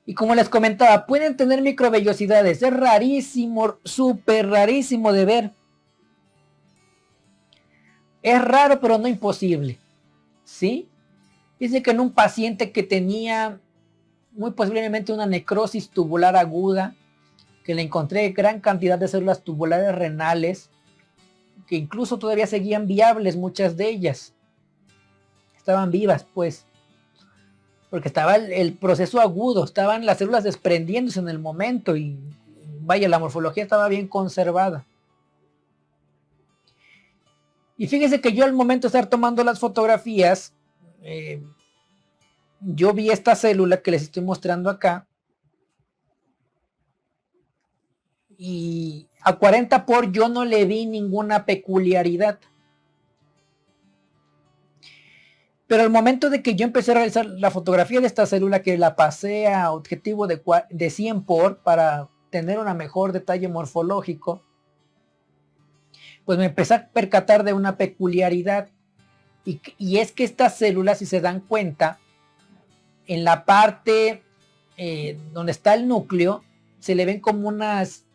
Y como les comentaba, pueden tener microvellosidades. Es rarísimo, súper rarísimo de ver. Es raro, pero no imposible. ¿Sí? Dice que en un paciente que tenía muy posiblemente una necrosis tubular aguda, que le encontré gran cantidad de células tubulares renales, que incluso todavía seguían viables muchas de ellas. Estaban vivas, pues. Porque estaba el proceso agudo, estaban las células desprendiéndose en el momento y vaya, la morfología estaba bien conservada. Y fíjense que yo al momento de estar tomando las fotografías, yo vi esta célula que les estoy mostrando acá, y a 40 por yo no le vi ninguna peculiaridad. Pero al momento de que yo empecé a realizar la fotografía de esta célula, que la pasé a objetivo de 100 por para tener un mejor detalle morfológico, pues me empecé a percatar de una peculiaridad. Y es que estas células, si se dan cuenta, en la parte donde está el núcleo, se le ven como unas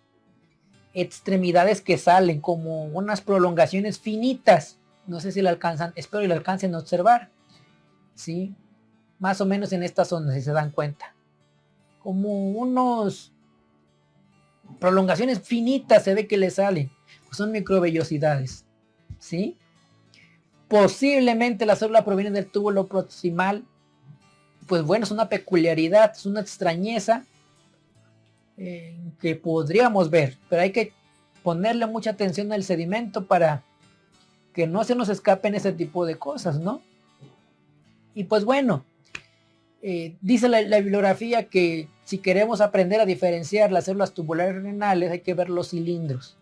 extremidades que salen, como unas prolongaciones finitas. No sé si lo alcanzan, espero que lo alcancen a observar. ¿Sí? Más o menos en esta zona, si se dan cuenta. Como unos prolongaciones finitas se ve que le salen. Pues son microvellosidades. ¿Sí? Posiblemente la célula proviene del túbulo proximal. Pues bueno, es una peculiaridad, es una extrañeza que podríamos ver, pero hay que ponerle mucha atención al sedimento para que no se nos escapen ese tipo de cosas, ¿no? Y pues bueno, dice la bibliografía que si queremos aprender a diferenciar las células tubulares renales hay que ver los cilindros.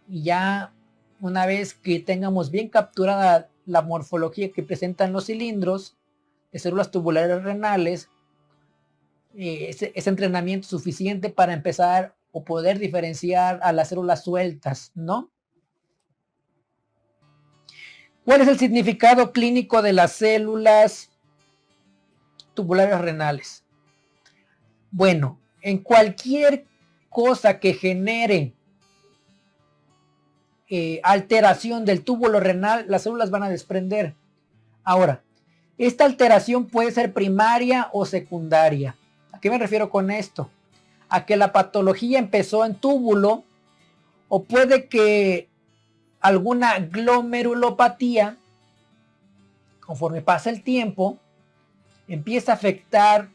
Y ya una vez que tengamos bien capturada la morfología que presentan los cilindros de células tubulares renales, es entrenamiento suficiente para empezar o poder diferenciar a las células sueltas, ¿no? ¿Cuál es el significado clínico de las células tubulares renales? Bueno, en cualquier cosa que genere alteración del túbulo renal, las células van a desprender. Ahora, esta alteración puede ser primaria o secundaria. ¿A qué me refiero con esto? A que la patología empezó en túbulo, o puede que alguna glomerulopatía, conforme pasa el tiempo, empieza a afectar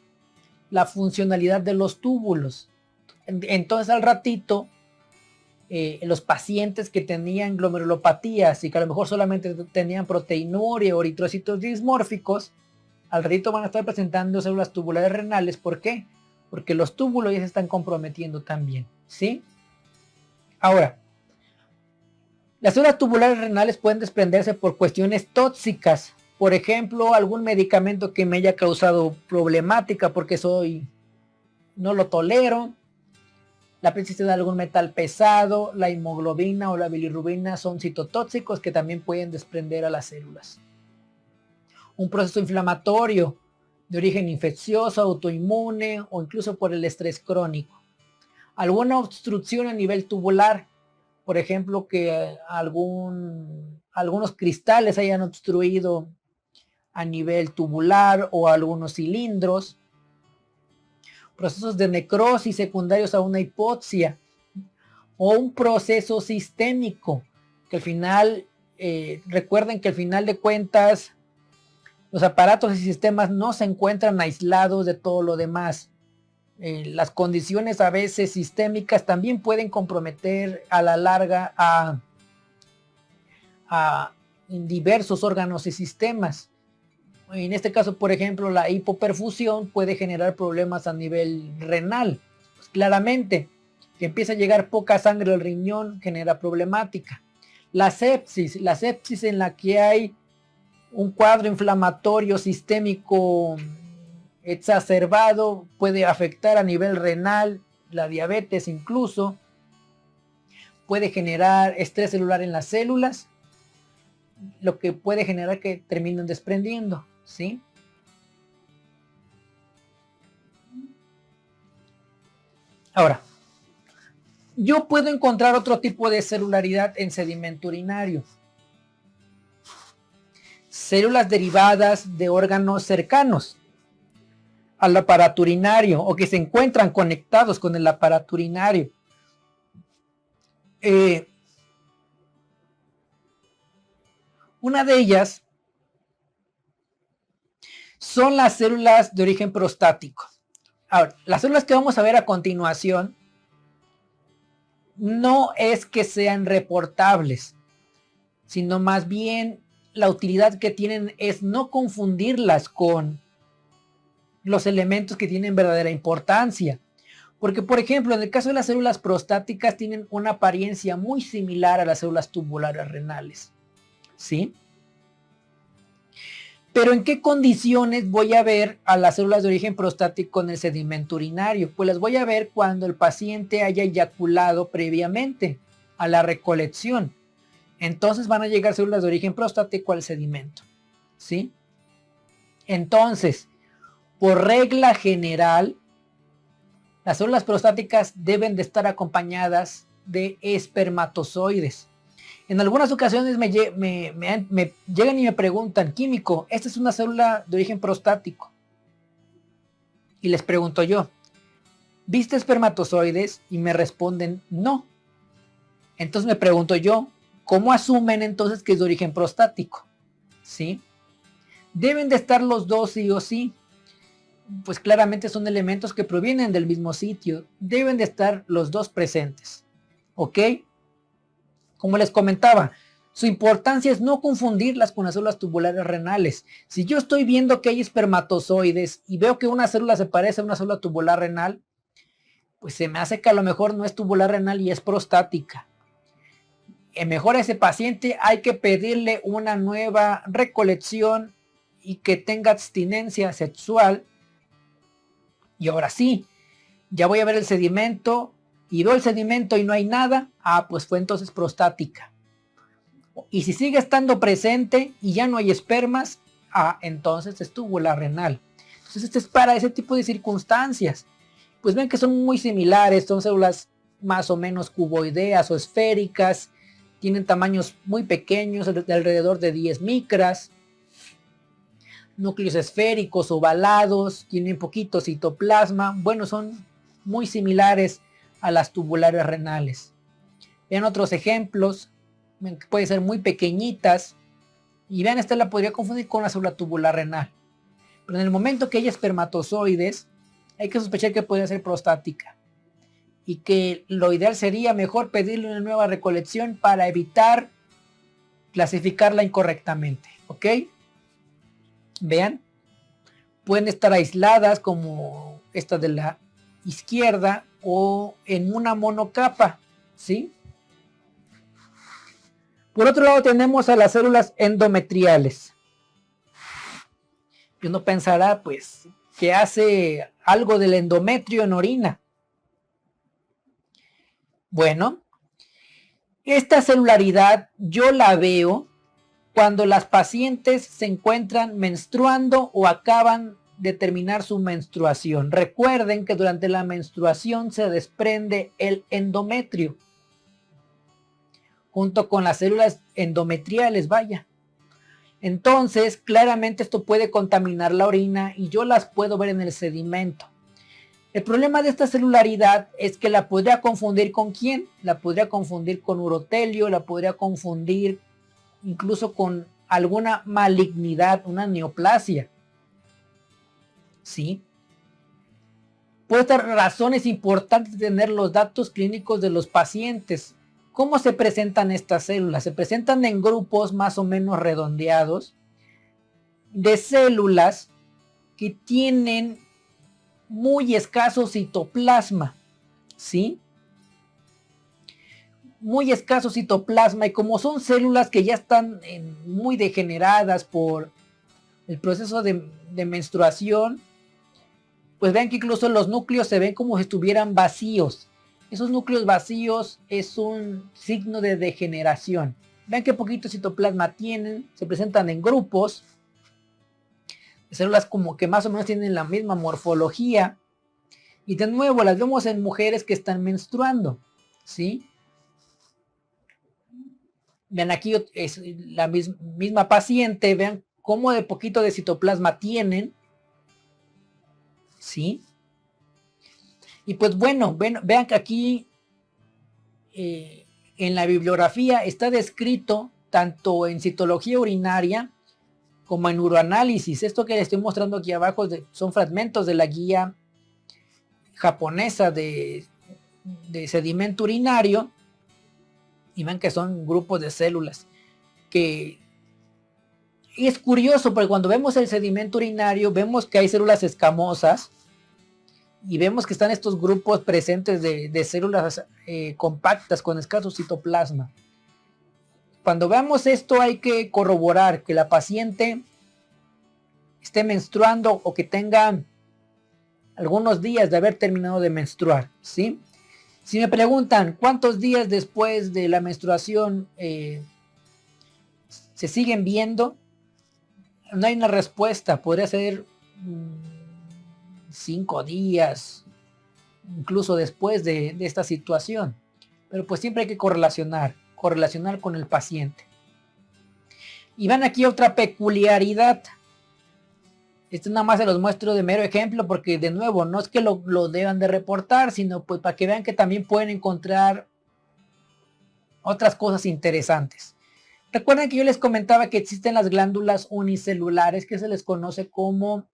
la funcionalidad de los túbulos. Entonces al ratito, los pacientes que tenían glomerulopatías y que a lo mejor solamente tenían proteinuria o eritrocitos dismórficos, al ratito van a estar presentando células tubulares renales. ¿Por qué? Porque los túbulos ya se están comprometiendo también, ¿sí? Ahora, las células tubulares renales pueden desprenderse por cuestiones tóxicas. Por ejemplo, algún medicamento que me haya causado problemática porque no lo tolero. La presencia de algún metal pesado, la hemoglobina o la bilirrubina son citotóxicos que también pueden desprender a las células. Un proceso inflamatorio de origen infeccioso, autoinmune o incluso por el estrés crónico. Alguna obstrucción a nivel tubular, por ejemplo, que algunos cristales hayan obstruido a nivel tubular o algunos cilindros. Procesos de necrosis secundarios a una hipoxia o un proceso sistémico que al final, recuerden que al final de cuentas los aparatos y sistemas no se encuentran aislados de todo lo demás. Las condiciones a veces sistémicas también pueden comprometer a la larga a diversos órganos y sistemas. En este caso, por ejemplo, la hipoperfusión puede generar problemas a nivel renal. Pues claramente, que empieza a llegar poca sangre al riñón genera problemática. La sepsis en la que hay un cuadro inflamatorio sistémico exacerbado puede afectar a nivel renal, la diabetes incluso, puede generar estrés celular en las células, lo que puede generar que terminen desprendiendo, ¿sí? Ahora, yo puedo encontrar otro tipo de celularidad en sedimento urinario. Células derivadas de órganos cercanos al aparato urinario o que se encuentran conectados con el aparato urinario. Una de ellas son las células de origen prostático. Ahora, las células que vamos a ver a continuación no es que sean reportables, sino más bien la utilidad que tienen es no confundirlas con los elementos que tienen verdadera importancia. Porque, por ejemplo, en el caso de las células prostáticas tienen una apariencia muy similar a las células tubulares renales. ¿Sí? Pero ¿en qué condiciones voy a ver a las células de origen prostático en el sedimento urinario? Pues las voy a ver cuando el paciente haya eyaculado previamente a la recolección. Entonces van a llegar células de origen prostático al sedimento. ¿Sí? Entonces, por regla general, las células prostáticas deben de estar acompañadas de espermatozoides. En algunas ocasiones me llegan y me preguntan, químico, esta es una célula de origen prostático. Y les pregunto yo, ¿viste espermatozoides? Y me responden, no. Entonces me pregunto yo, ¿cómo asumen entonces que es de origen prostático? ¿Sí? Deben de estar los dos sí o sí. Pues claramente son elementos que provienen del mismo sitio. Deben de estar los dos presentes. ¿Ok? Como les comentaba, su importancia es no confundirlas con las células tubulares renales. Si yo estoy viendo que hay espermatozoides y veo que una célula se parece a una célula tubular renal, pues se me hace que a lo mejor no es tubular renal y es prostática. Mejor a ese paciente hay que pedirle una nueva recolección y que tenga abstinencia sexual. Y ahora sí, ya voy a ver el sedimento y veo el sedimento y no hay nada, pues fue entonces prostática. Y si sigue estando presente y ya no hay espermas, entonces es tubular renal. Entonces este es para ese tipo de circunstancias. Pues ven que son muy similares, son células más o menos cuboideas o esféricas, tienen tamaños muy pequeños, de alrededor de 10 micras, núcleos esféricos, ovalados, tienen poquito citoplasma, bueno, son muy similares a las tubulares renales. Vean otros ejemplos, pueden ser muy pequeñitas, y vean, esta la podría confundir con la célula tubular renal. Pero en el momento que hay espermatozoides, hay que sospechar que podría ser prostática. Y que lo ideal sería mejor pedirle una nueva recolección para evitar clasificarla incorrectamente. ¿Ok? Vean, pueden estar aisladas como esta de la izquierda o en una monocapa, ¿sí? Por otro lado tenemos a las células endometriales. Y uno pensará, pues, que hace algo del endometrio en orina. Bueno, esta celularidad yo la veo cuando las pacientes se encuentran menstruando o acaban de terminar su menstruación. Recuerden que durante la menstruación se desprende el endometrio, junto con las células endometriales, vaya. Entonces, claramente esto puede contaminar la orina y yo las puedo ver en el sedimento. El problema de esta celularidad es que la podría confundir con quién. La podría confundir con urotelio, la podría confundir incluso con alguna malignidad, una neoplasia. ¿Sí? Por estas razones es importante tener los datos clínicos de los pacientes. ¿Cómo se presentan estas células? Se presentan en grupos más o menos redondeados de células que tienen muy escaso citoplasma, ¿sí? Muy escaso citoplasma, y como son células que ya están muy degeneradas por el proceso de menstruación, pues vean que incluso los núcleos se ven como si estuvieran vacíos. Esos núcleos vacíos es un signo de degeneración. Vean qué poquito citoplasma tienen, se presentan en grupos, células como que más o menos tienen la misma morfología, Y de nuevo las vemos en mujeres que están menstruando, ¿sí? Vean aquí es la misma paciente, vean cómo de poquito de citoplasma tienen, ¿sí? Y pues bueno, vean que aquí en la bibliografía está descrito tanto en citología urinaria como en uroanálisis. Esto que les estoy mostrando aquí abajo son fragmentos de la guía japonesa de sedimento urinario, y ven que son grupos de células que es curioso porque cuando vemos el sedimento urinario vemos que hay células escamosas y vemos que están estos grupos presentes de células compactas con escaso citoplasma. Cuando veamos esto hay que corroborar que la paciente esté menstruando o que tenga algunos días de haber terminado de menstruar, ¿sí? Si me preguntan cuántos días después de la menstruación se siguen viendo, no hay una respuesta. Podría ser 5 días, incluso después de esta situación. Pero pues siempre hay que correlacionar con el paciente. Y van aquí otra peculiaridad. Esto nada más se los muestro de mero ejemplo porque de nuevo no es que lo deban de reportar, sino pues para que vean que también pueden encontrar otras cosas interesantes. Recuerden que yo les comentaba que existen las glándulas unicelulares que se les conoce como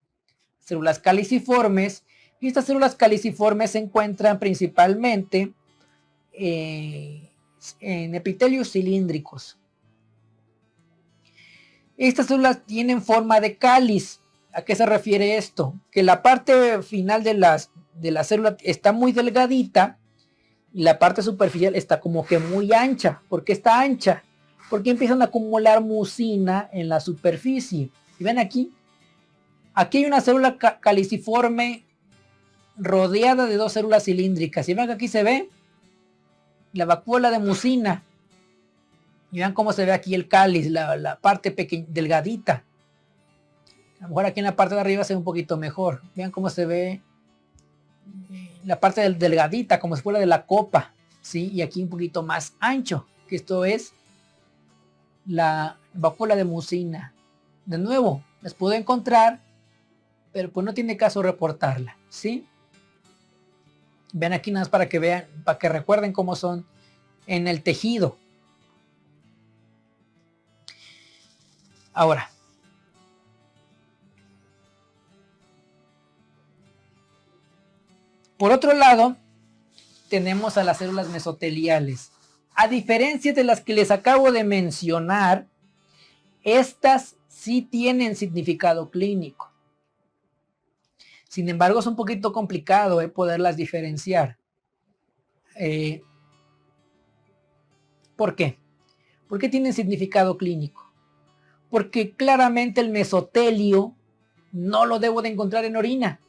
células caliciformes, y estas células caliciformes se encuentran principalmente en epitelios cilíndricos. Estas células tienen forma de cáliz. ¿A qué se refiere esto? Que la parte final de la célula está muy delgadita y la parte superficial está como que muy ancha. ¿Por qué está ancha? Porque empiezan a acumular mucina en la superficie. Y ven aquí hay una célula caliciforme rodeada de dos células cilíndricas. Y ven que aquí se ve la vacuola de mucina. Y vean cómo se ve aquí el cáliz, la parte delgadita. A lo mejor aquí en la parte de arriba se ve un poquito mejor. Vean cómo se ve la parte delgadita, como si fuera de la copa, ¿sí? Y aquí un poquito más ancho, que esto es la vacuola de mucina. De nuevo, las puedo encontrar, pero pues no tiene caso reportarla, ¿sí? Vean aquí nada más para que vean, para que recuerden cómo son en el tejido. Ahora, por otro lado, tenemos a las células mesoteliales. A diferencia de las que les acabo de mencionar, estas sí tienen significado clínico. Sin embargo, es un poquito complicado poderlas diferenciar. ¿Por qué? ¿Por qué tienen significado clínico? Porque claramente el mesotelio no lo debo de encontrar en orina.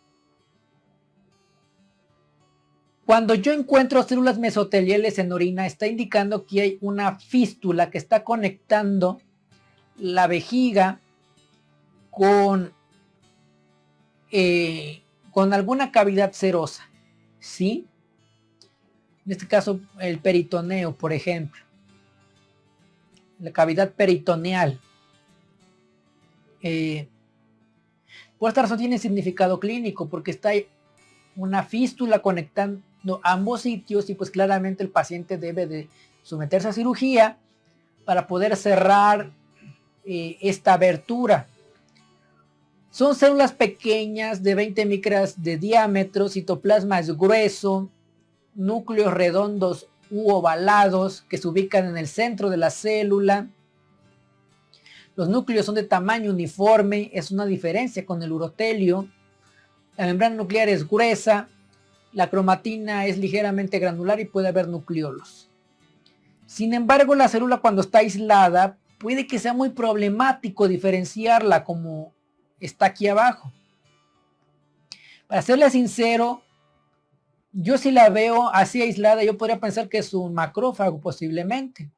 Cuando yo encuentro células mesoteliales en orina, está indicando que hay una fístula que está conectando la vejiga con alguna cavidad serosa, ¿sí? En este caso, el peritoneo, por ejemplo. La cavidad peritoneal. Por esta razón tiene significado clínico, porque está una fístula conectando ambos sitios y pues claramente el paciente debe de someterse a cirugía para poder cerrar esta abertura. Son células pequeñas de 20 micras de diámetro, citoplasma es grueso, núcleos redondos u ovalados que se ubican en el centro de la célula. Los núcleos son de tamaño uniforme, es una diferencia con el urotelio. La membrana nuclear es gruesa, la cromatina es ligeramente granular y puede haber nucleolos. Sin embargo, la célula cuando está aislada puede que sea muy problemático diferenciarla como está aquí abajo. Para serle sincero, yo si la veo así aislada, yo podría pensar que es un macrófago posiblemente,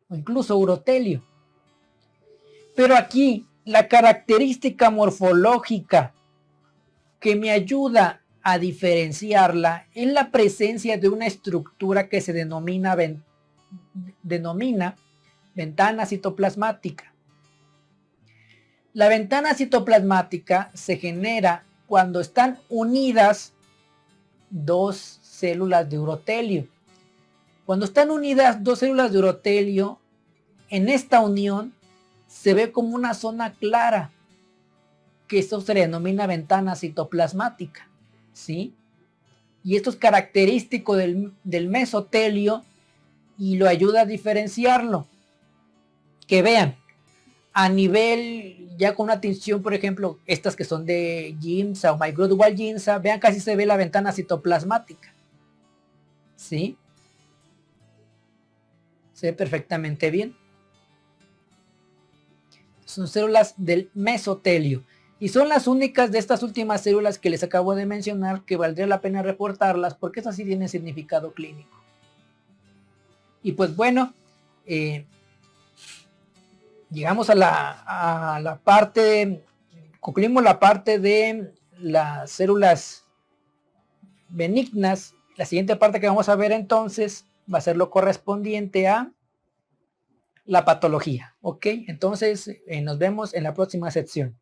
o incluso urotelio. Pero aquí la característica morfológica que me ayuda a diferenciarla en la presencia de una estructura que se denomina ventana citoplasmática. La ventana citoplasmática se genera cuando están unidas dos células de urotelio. Cuando están unidas dos células de urotelio, en esta unión se ve como una zona clara, que esto se le denomina ventana citoplasmática, ¿sí? Y esto es característico del mesotelio y lo ayuda a diferenciarlo. Que vean, a nivel, ya con una tinción, por ejemplo, estas que son de Giemsa o Microdubal Giemsa, vean casi se ve la ventana citoplasmática, ¿sí? Se ve perfectamente bien. Son células del mesotelio y son las únicas de estas últimas células que les acabo de mencionar que valdría la pena reportarlas porque estas sí tienen significado clínico. Y pues bueno, llegamos a la parte, concluimos la parte de las células benignas. La siguiente parte que vamos a ver entonces va a ser lo correspondiente a la patología. Ok, entonces nos vemos en la próxima sección.